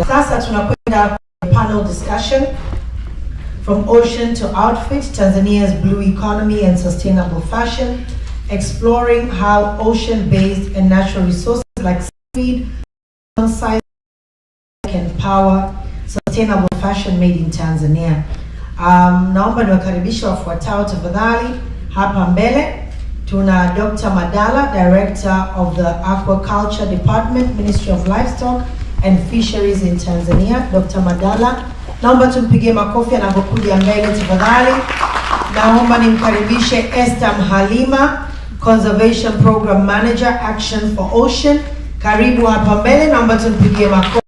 Sasa tunakwenda panel discussion from ocean to outfit, Tanzania's blue economy and sustainable fashion, exploring how ocean-based and natural resources like seaweed can power sustainable fashion made in Tanzania. Naomba niwakaribisha wafuatao tafadhali. Hapa mbele tuna Dr. Madala, Director of the Aquaculture Department, Ministry of Livestock and Fisheries in Tanzania. Dr. Madala, naomba tumpigie makofi anapokuja mbele tafadhali. Naomba nimkaribishe Esther Mhalima, Conservation Program Manager, Action for Ocean. Karibu hapa mbele, naomba tumpigie makofi.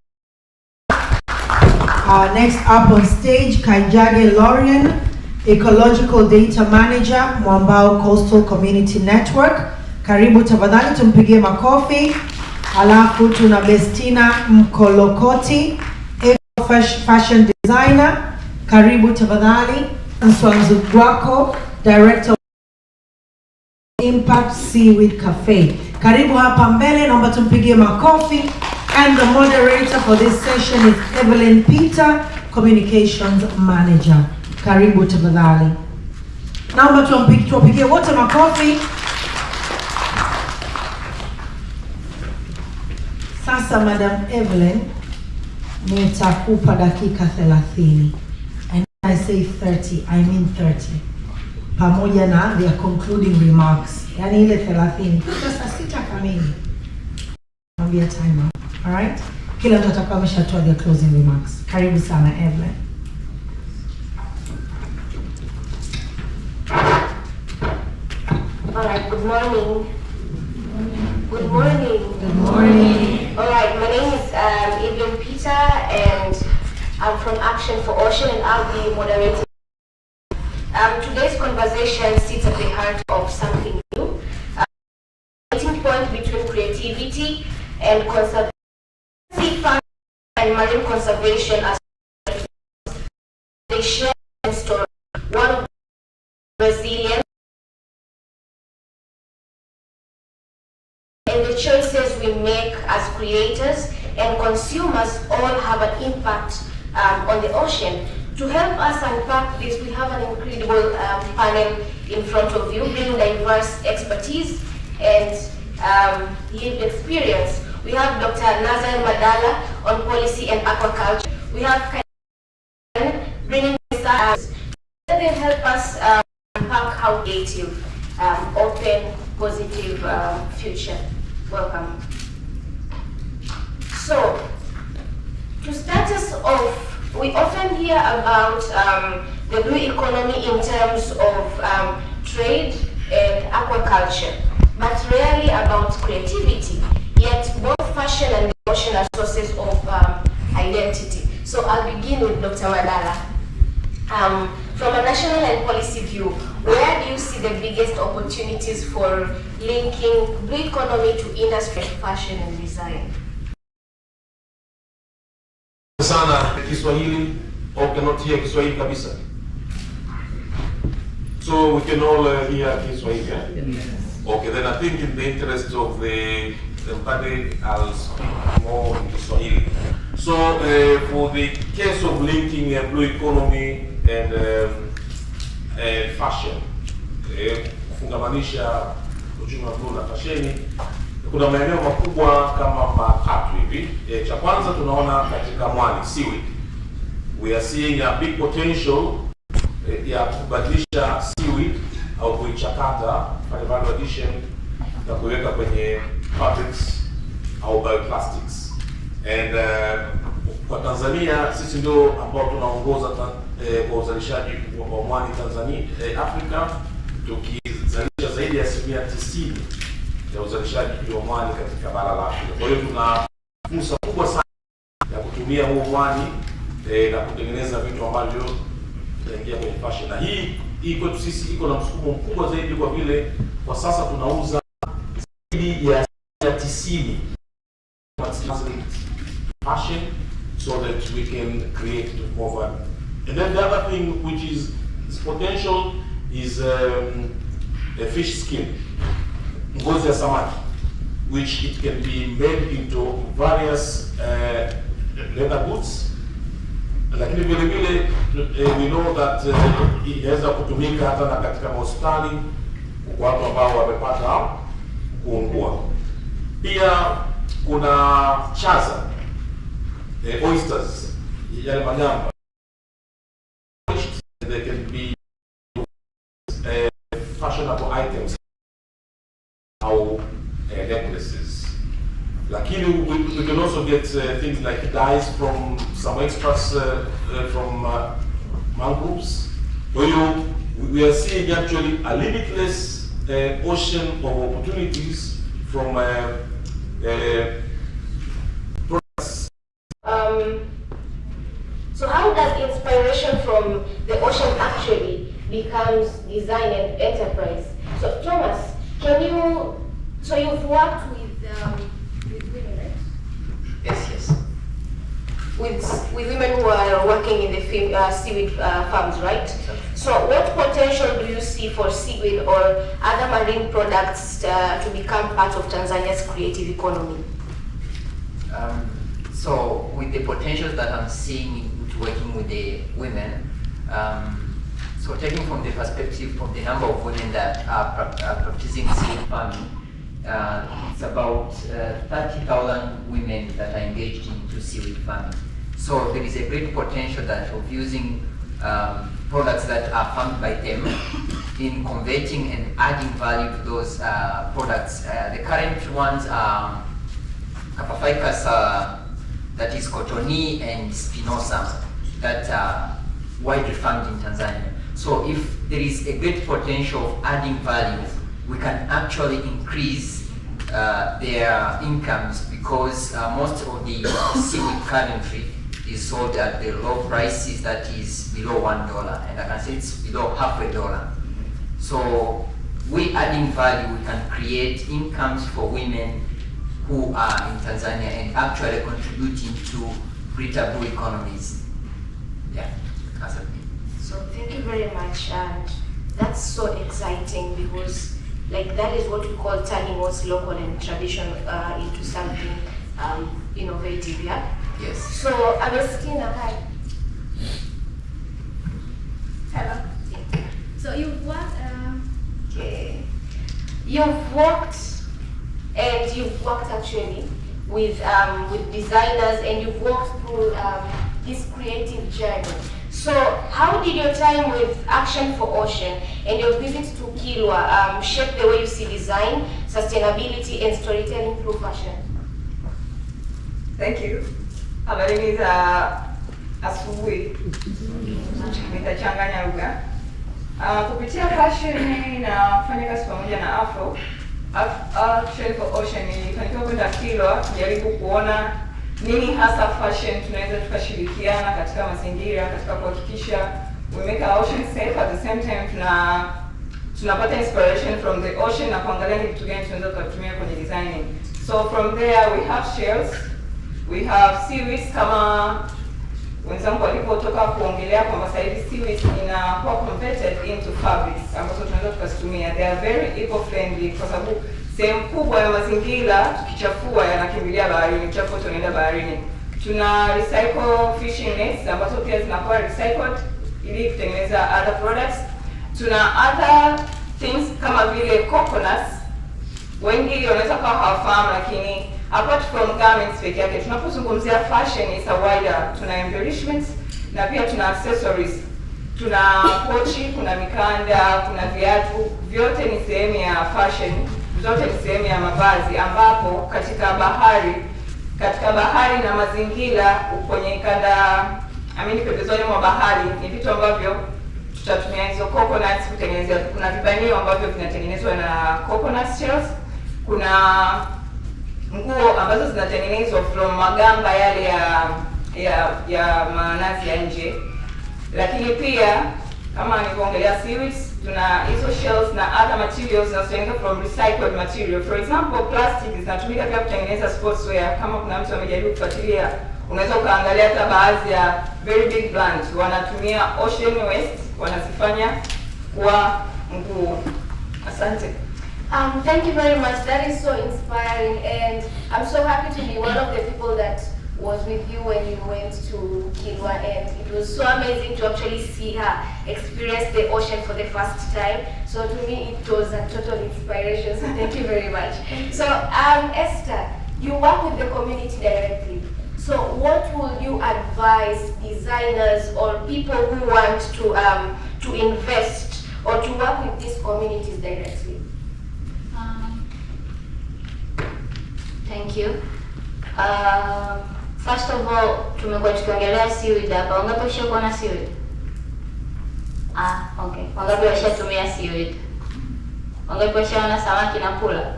Next up on stage, Kaijage Lorian, Ecological Data Manager, Mwambao Coastal Community Network. Karibu tafadhali, tumpigie makofi. Alafu tuna Bestina Mkolokoti, Fashion Designer. Karibu tafadhali. Nswanzu Gwako, Director of Impact Seaweed Cafe. Karibu hapa mbele, naomba tumpigie makofi. And the moderator for this session is Evelyn Peter, Communications Manager. Karibu tafadhali. Naomba tuwapigie wote makofi. Sasa Madam Evelyn, nitakupa dakika 30. And when I say 30, I mean 30. Pamoja na their concluding remarks. Yani ile 30. Sasa 6 kamili. Mwambia timer. All right? Kila mtu atakuwa ameshatoa their closing remarks. Karibu sana Evelyn. All right, good morning. Good morning. Good morning. All right, my name is Evelyn Peter and I'm from Action for Ocean and I'll be moderating. Today's conversation sits at the heart of something new. Meeting point between creativity and conservation and marine conservation as they share a story. One of resilience and the choices we make as creators and consumers all have an impact on the ocean. To help us unpack this, we have an incredible panel in front of you, bringing diverse expertise and lived experience. We have Dr. Nazar Madala on policy and aquaculture. We have Kaijage bringing us they help us unpack how creative, open, positive future. Welcome. So, to start us off, we often hear about the blue economy in terms of trade and aquaculture, but rarely about creativity. Yet both fashion and the ocean are sources of identity. So I'll begin with Dr. Madala. From a national and policy view, where do you see the biggest opportunities for linking blue economy to industry, fashion and design? Sana Kiswahili, or cannot hear Kiswahili kabisa? So we can all hear Kiswahili, yeah? Yes. Okay, then I think in the interest of the panel, I'll speak more in Kiswahili. So for the case of linking blue economy and fashion, kufungamanisha uchumi wa blue na fasheni, kuna maeneo makubwa kama matatu hivi. Cha kwanza tunaona katika mwani, seaweed. We are seeing a big potential ya kubadilisha seaweed au kuichakata, fanya value addition na kuweka kwenye fabrics au bioplastics. And kwa Tanzania sisi ndio ambao tunaongoza kwa uzalishaji wa mwani Tanzania, Afrika, tukizalisha zaidi ya 90% ya uzalishaji wa mwani katika bara la Afrika. Kwa hiyo tuna fursa kubwa sana ya kutumia huo mwani na kutengeneza vitu ambavyo vitaingia kwenye fashion. Na hii kwetu sisi iko na msukumo mkubwa zaidi kwa vile kwa sasa tunauza zaidi ya 90% fashion so that we can create more value. And then the other thing which is potential is a fish skin. Ngozi ya samaki. which it can be made into various leather goods. Lakini vile vile we know that inaweza kutumika hata na katika hospitali kwa watu ambao wamepata kuungua. Pia kuna chaza, oysters, yale magamba. They can be fashionable items or necklaces. Lakini we can also get things like dyes from some extracts from mangroves. We are seeing actually a limitless ocean of opportunities from products. So how does inspiration from the ocean actually becomes design and enterprise? So Thomas, so you've worked with women, right? Yes. With women who are working in the seaweed farms, right? So what potential do you see for seaweed or other marine products to become part of Tanzania's creative economy? So with the potentials that I'm seeing into working with the women, so taking from the perspective of the number of women that are practicing seaweed farming, it's about 30,000 women that are engaged into seaweed farming. So there is a great potential that of using products that are farmed by them in converting and adding value to those products. The current ones are Capaficus, that is Cotonie, and Spinosa, that are widely farmed in Tanzania. So if there is a great potential of adding value, we can actually increase their incomes, because most of the seaweed currently is sold at the low prices, that is below $1, and I can say it's below $0.50. So we adding value, we can create incomes for women who are in Tanzania and actually contributing to greater blue economies. Yeah, that's it. So thank you very much, and that's so exciting, because like that is what we call turning what's local and traditional into something innovative, yeah? Yes. So Agostina, hi. Hello. So you've worked. Okay. You've worked actually with designers, and you've walked through this creative journey. So how did your time with Action for Ocean and your visit to Kilwa shape the way you see design, sustainability, and storytelling through fashion? Thank you. Habari za asubuhi. Nitachanganya lugha. Kupitia fashion na kufanya kazi pamoja na Action for Ocean nilifanikiwa kwenda Kilwa kujaribu kuona nini hasa fashion tunaweza tukashirikiana katika mazingira, katika kuhakikisha we make our ocean safe, at the same time tunapata inspiration from the ocean na kuangalia ni vitu gani tunaweza kutumia kwenye designing. So from there we have shells, we have seaweeds, kama wenzangu walipotoka kuongelea kwamba sasa hivi seaweeds inakuwa converted into fabrics ambazo tunaweza tukazitumia. They are very eco-friendly kwa sababu sehemu kubwa ya mazingira tukichafua yanakimbilia baharini, uchafu wote unaenda baharini. Tuna recycle fishing nets ambazo pia zinakuwa recycled ili kutengeneza other products. Tuna other things kama vile coconuts. Wengi wanaweza kuwa hawafahamu, lakini apart from garments peke yake, tunapozungumzia fashion is a wider. Tuna embellishments na pia tuna accessories. Tuna pochi, kuna mikanda, kuna viatu, vyote ni sehemu ya fashion. Zote ni sehemu ya mavazi, ambapo katika bahari na mazingira kwenye kanda pembezoni mwa bahari ni vitu ambavyo tutatumia hizo coconuts kutengeneza. Kuna vibanio ambavyo vinatengenezwa na coconut shells. Kuna nguo ambazo zinatengenezwa from magamba yale ya manazi ya nje. Lakini pia kama nilivyoongelea seaweeds, tuna hizo shells na other materials zinazotengenezwa from recycled material. For example, plastic zinatumika pia kutengeneza sportswear. Kama kuna mtu amejaribu kufuatilia, unaweza ukaangalia hata baadhi ya very big brands wanatumia ocean waste, wanazifanya kuwa nguo. Asante. Thank you very much. That is so inspiring, and I'm so happy to be one of the people that was with you when you went to Kilwa, and it was so amazing to actually see her experience the ocean for the first time. So to me, it was a total inspiration. So thank you very much. So Esther, you work with the community directly. So what would you advise designers or people who want to invest or to work with these communities directly? Thank you. First of all, tumekuwa tukiongelea seaweed hapa. Wangapi washakuona seaweed? Okay. Wangapi washatumia seaweed? Wangapi washaona samaki na kula?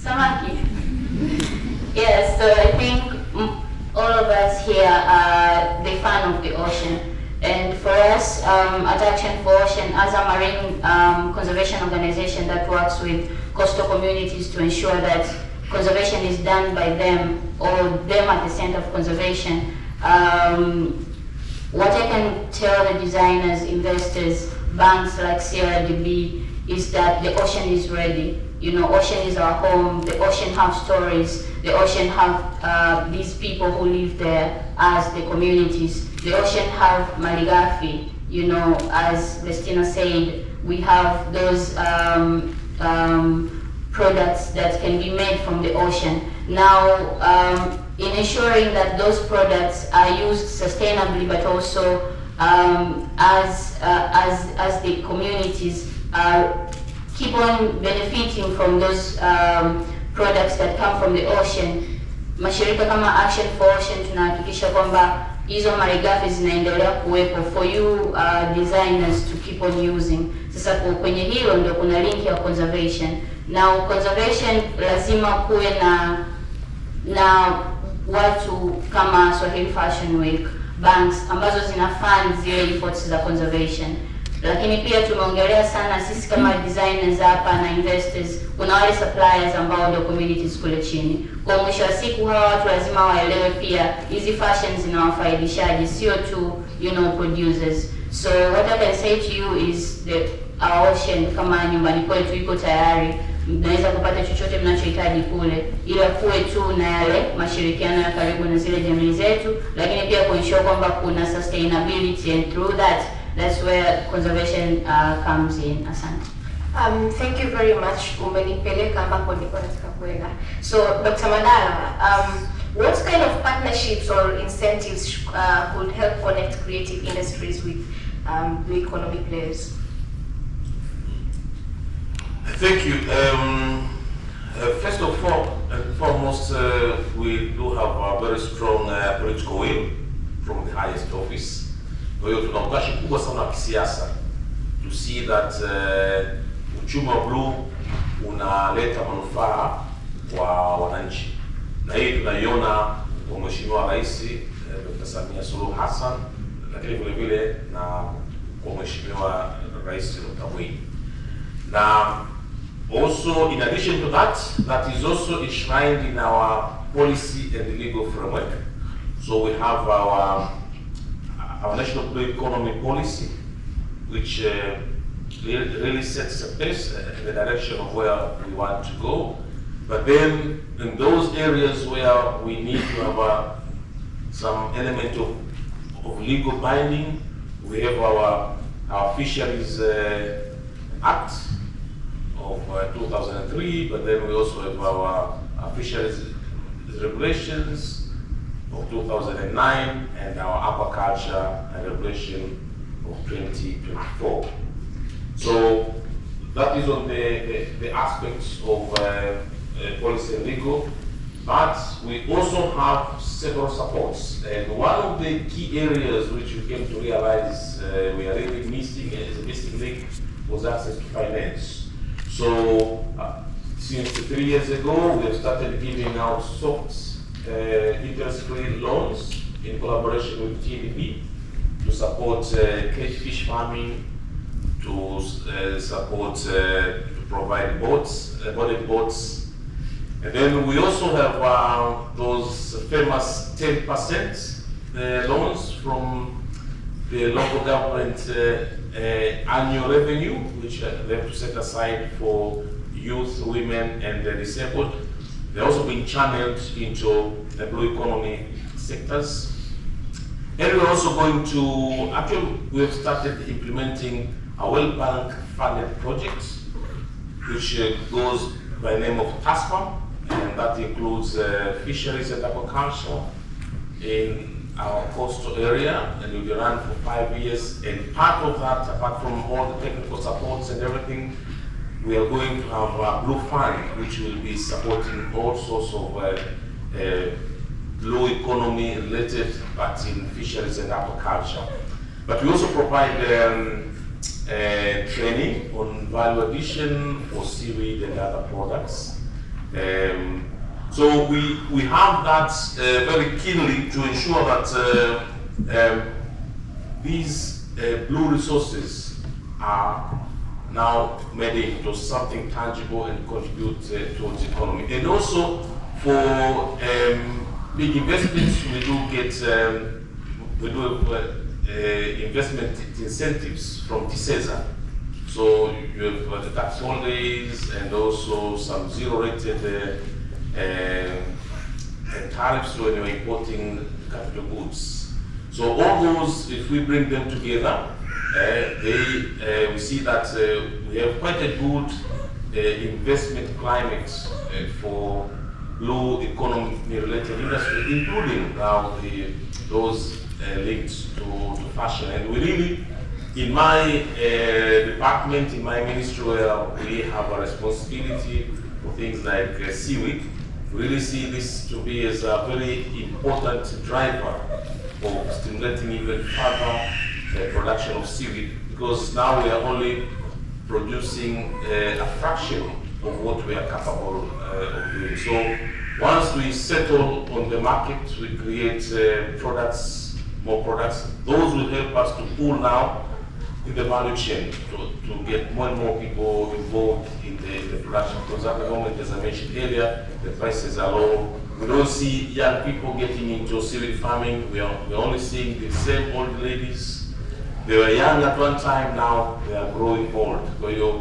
Samaki? Yes, so I think all of us here are the fan of the ocean. And for us, at Action for Ocean, as a marine conservation organization that works with coastal communities to ensure that conservation is done by them or them at the center of conservation, what I can tell the designers, investors, banks like CRDB is that the ocean is ready. You know, ocean is our home. The ocean have stories. The ocean have these people who live there as the communities. The ocean have Maligafi. You know, as Destina said, we have those products that can be made from the ocean. Now, in ensuring that those products are used sustainably, but also as the communities keep on benefiting from those products that come from the ocean, mashirika kama Action for Ocean tunahakikisha kwamba hizo malighafi zinaendelea kuwepo for you designers to keep on using. Sasa kwenye hilo ndio kuna link ya conservation. Now conservation lazima kuwe na watu kama Swahili Fashion Week, banks ambazo zina fund zile efforts za conservation. Lakini pia tumeongelea sana sisi kama designers hapa na investors, kuna wale suppliers ambao ndio communities kule chini. Kwa mwisho wa siku hawa watu lazima waelewe pia hizi fashions zinawafaidishaje, sio tu producers. So what I can say to you is that our ocean kama nyumbani kwetu iko tayari. Mnaweza kupata chochote mnachohitaji kule, ila kuwe tu na yale mashirikiano ya karibu na zile jamii zetu, lakini pia kuensure kwamba kuna sustainability, and through that's where conservation comes in. Asante. Thank you very much. Umenipeleka ambapo nilikuwa nataka kwenda. So Dr. Madala, what kind of partnerships or incentives could help connect creative industries with the economic players? Thank you. First of all and foremost, we do have a very strong political will from the highest office. Kwa hiyo tuna mkashi kubwa sana wa kisiasa to see that uchumi wa blue unaleta manufaa kwa wananchi, na hii tunaiona kwa Mheshimiwa Rais Dr. Samia Suluhu Hassan, lakini vile vile na kwa Mheshimiwa Rais Dr. Mwinyi. Now, also in addition to that, that is also enshrined in our policy and legal framework. So we have our national blue economy policy, which really sets the pace in the direction of where we want to go. But then in those areas where we need to have some element of legal binding, we have our Fisheries Act of 2003, but then we also have our Fisheries Regulations of 2009 and our Aquaculture Regulation of 2024. So that is on the aspects of policy and legal, but we also have several supports. And one of the key areas which we came to realize we are really missing as a missing link was access to finance. So since 3 years ago, we have started giving out soft interest-free loans in collaboration with TDB to support catfish farming, to support, to provide boats, boarded boats. And then we also have those famous 10% loans from the local government annual revenue, which they have to set aside for youth, women, and the disabled. They're also being channeled into the blue economy sectors. And we're also going to, actually, we have started implementing a World Bank funded project, which goes by the name of TASFAM, and that includes fisheries and aquaculture in our coastal area, and will be run for 5 years. And part of that, apart from all the technical supports and everything, we are going to have a Blue Fund, which will be supporting all sorts of blue economy related, but in fisheries and aquaculture. But we also provide training on value addition for seaweed and other products. So we have that very keenly to ensure that these blue resources are now made into something tangible and contribute towards the economy. And also for big investments, we do get investment incentives from TISEZA. So you have the tax holidays and also some zero-rated tariffs when you're importing capital goods. So all those, if we bring them together, we see that we have quite a good investment climate for blue economy-related industry, including now those linked to fashion. And we really, in my department, in my ministry, where we have a responsibility for things like seaweed, we really see this to be as a very important driver for stimulating even further production of seaweed, because now we are only producing a fraction of what we are capable of doing. So once we settle on the market, we create products, more products. Those will help us to pull now in the value chain to get more and more people involved in the production. Because at the moment, as I mentioned earlier, the prices are low. We don't see young people getting into seaweed farming. We're only seeing the same old ladies. They were young at one time, now they are growing old. Kwa hiyo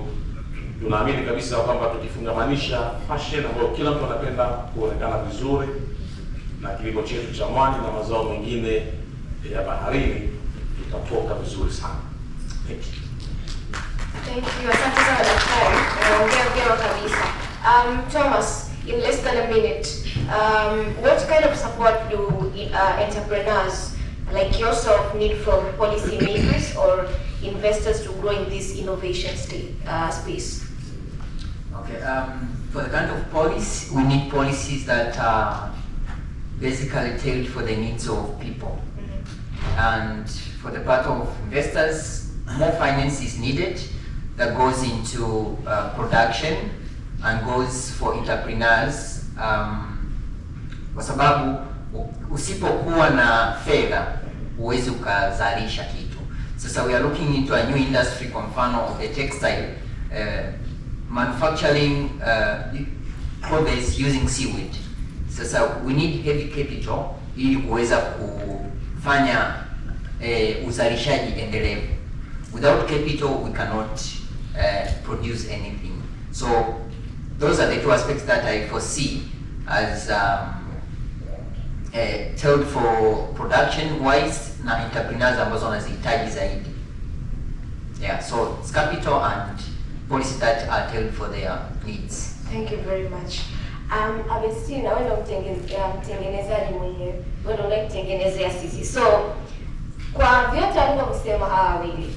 tunaamini kabisa kwamba tukifungamanisha fashion ambayo kila mtu anapenda kuonekana vizuri na kilimo chetu cha mwani na mazao mengine ya baharini, tutatoka vizuri sana. Thank you. Thank you. Asante sana daktari. Ongea vyema kabisa. Thomas, in less than a minute, what kind of support do entrepreneurs like yourself need from policymakers or investors to grow in this innovation space? Okay, for the kind of policy, we need policies that are basically tailored for the needs of people. Mm-hmm. And for the part of investors, more finance is needed that goes into production and goes for entrepreneurs, kwa sababu usipokuwa na fedha huwezi ukazalisha kitu. Sasa we are looking into a new industry, kwa mfano of the textile manufacturing products using seaweed. Sasa we need heavy capital ili kuweza kufanya uzalishaji endelevu. Without capital we cannot produce anything. So those are the two aspects that I foresee as tailored for production wise na entrepreneurs ambazo wanazihitaji zaidi. Yeah, so it's capital and policy that are tailored for their needs. Thank you very much. Abestina, wewe mtengenezaji mwenyewe, wewe ndio unaitengenezea sisi. So kwa vyote alivyosema hawa wawili,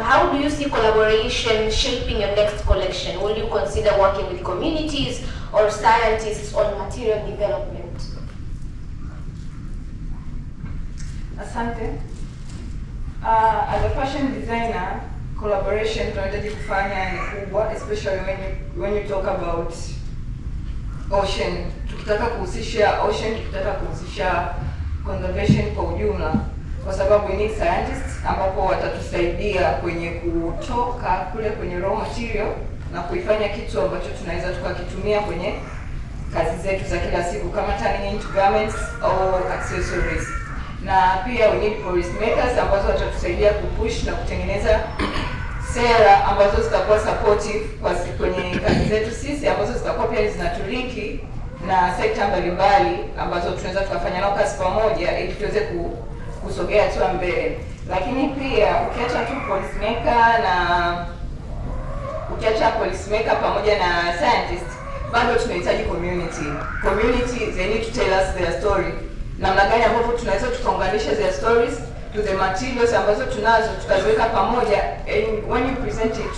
how do you see collaboration shaping your next collection? Will you consider working with communities or scientists on material development? Asante. As a fashion designer, collaboration tunahitaji kufanya ni kubwa, especially when you talk about ocean. Tukitaka kuhusisha ocean, tukitaka kuhusisha conservation kwa ujumla, kwa sababu we need scientists ambapo watatusaidia kwenye kutoka kule kwenye raw material na kuifanya kitu ambacho tunaweza tukakitumia kwenye kazi zetu za kila siku kama turning into garments or accessories. Na pia we need policy makers ambazo watatusaidia kupush na kutengeneza sera ambazo zitakuwa supportive kwenye kazi zetu sisi, ambazo zitakuwa pia zinatuliki na sekta mbalimbali ambazo tunaweza tukafanya nao kazi pamoja ili tuweze kusogea hatua mbele. Lakini pia ukiacha tu policymaker pamoja na scientist, bado tunahitaji community. They need to tell us their story, namna gani ambavyo tunaweza tukaunganisha their stories to the materials ambazo tunazo tukaziweka pamoja, and when you present it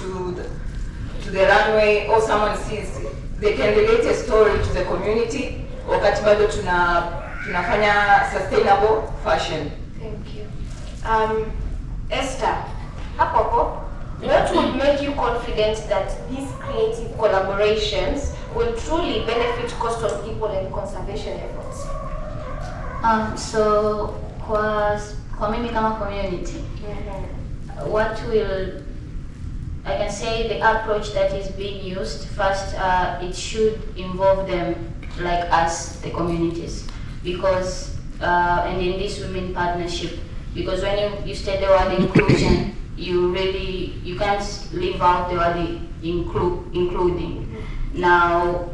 to the runway or someone sees, they can relate a story to the community, wakati bado tunafanya sustainable fashion. Thank you. Esther, hapo, what would make you confident that these creative collaborations will truly benefit coastal people and conservation efforts? So kwa mimi kama community, I can say the approach that is being used, first, it should involve them like us, the communities, because and in this we mean partnership, because when you state the word inclusion, you can't leave out the word including. Now,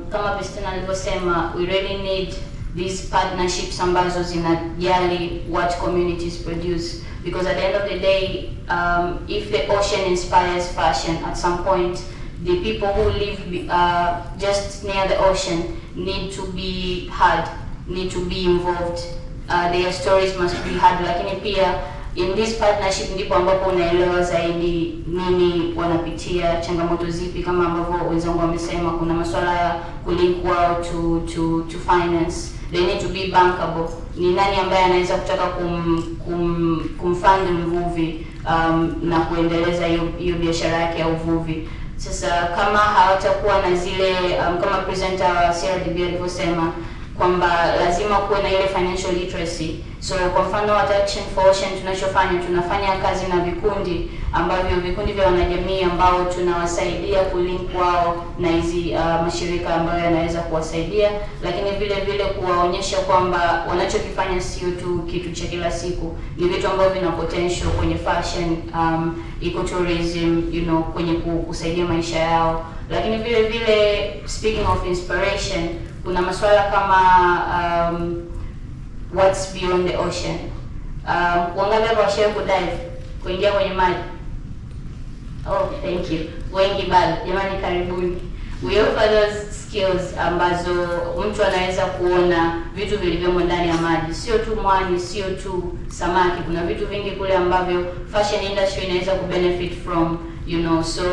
kama Christina alivyosema, we really need these partnerships ambazo zinajali what communities produce, because at the end of the day, if the ocean inspires fashion, at some point the people who live just near the ocean need to be heard, need to be involved. Their stories must be heard, lakini pia in this partnership ndipo ambapo unaelewa zaidi nini wanapitia, changamoto zipi, kama ambavyo wenzangu wamesema, kuna masuala ya kulink wao to finance. They need to be bankable. Ni nani ambaye anaweza kutaka kumfund mvuvi na kuendeleza hiyo biashara yake ya uvuvi. Sasa kama hawatakuwa na zile kama presenter wa CRDB alivyosema kwamba lazima kuwe na ile financial literacy. So kwa mfano at Action for Ocean tunafanya kazi na vikundi vya wanajamii ambao tunawasaidia kulink wao na hizi mashirika ambayo yanaweza kuwasaidia, lakini vile kuwaonyesha kwamba wanachokifanya sio tu kitu cha kila siku, ni vitu ambavyo vina potential kwenye fashion, ecotourism, kwenye kusaidia maisha yao. Lakini vile speaking of inspiration, kuna masuala kama what's beyond the ocean. Wangapi washawahi kudive, kuingia kwenye maji? Oh, thank you. Wengi bado. Jamani, karibuni. We offer those skills ambazo mtu anaweza kuona vitu vilivyomo ndani ya maji, sio tu mwani, sio tu samaki. Kuna vitu vingi kule ambavyo fashion industry inaweza kubenefit from, so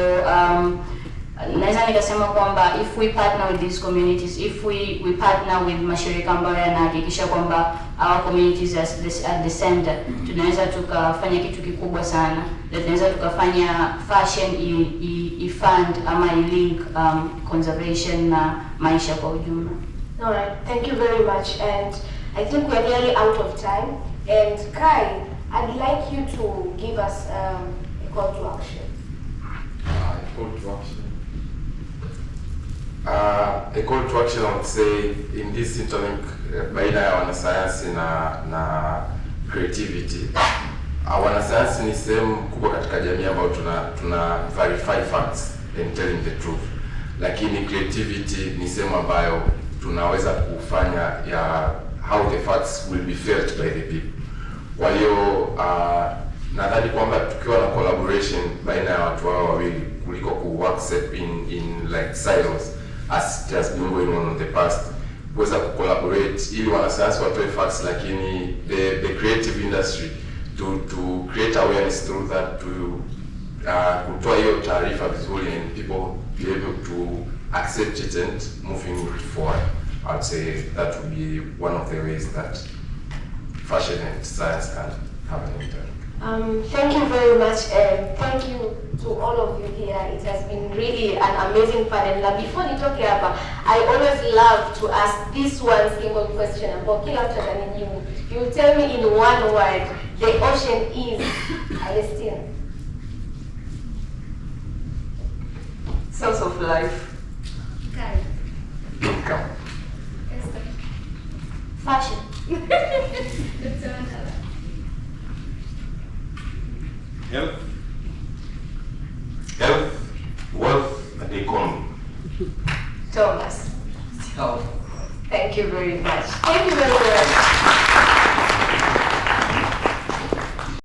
naweza nikasema kwamba if we partner with these communities, if we partner with mashirika ambayo yanahakikisha kwamba our communities at the center, tunaweza tukafanya kitu kikubwa sana. Tunaweza tukafanya fashion fund ama link conservation na maisha kwa ujumla. All right, thank you very much, and I think we are nearly out of time. And Kai, I'd like you to give us a call to action. A call to action, I would say, in this interlink baina ya wanasayansi na creativity. Wanasayansi ni sehemu kubwa katika jamii ambayo tuna verify facts and telling the truth, lakini creativity ni sehemu ambayo tunaweza kufanya ya how the facts will be felt by the people. Kwa hiyo nadhani kwamba tukiwa na collaboration baina ya watu hao wawili kuliko ku work in like silos as it has been going on in the past, kuweza collaborate ili wanasayansi watoe facts, lakini the creative industry to create awareness through that, to kutoa hiyo taarifa vizuri and people be able to accept it and moving it forward. I'd say that would be one of the ways that fashion and science can have an impact. Thank you very much, and thank you to all of you here. It has been really an amazing panel. Now, before you talk about, I always love to ask this one single question about you will tell me in one word, the ocean is Palestine. Source of life. Okay. Income. Fashion. Health. you very much. Thank you very much.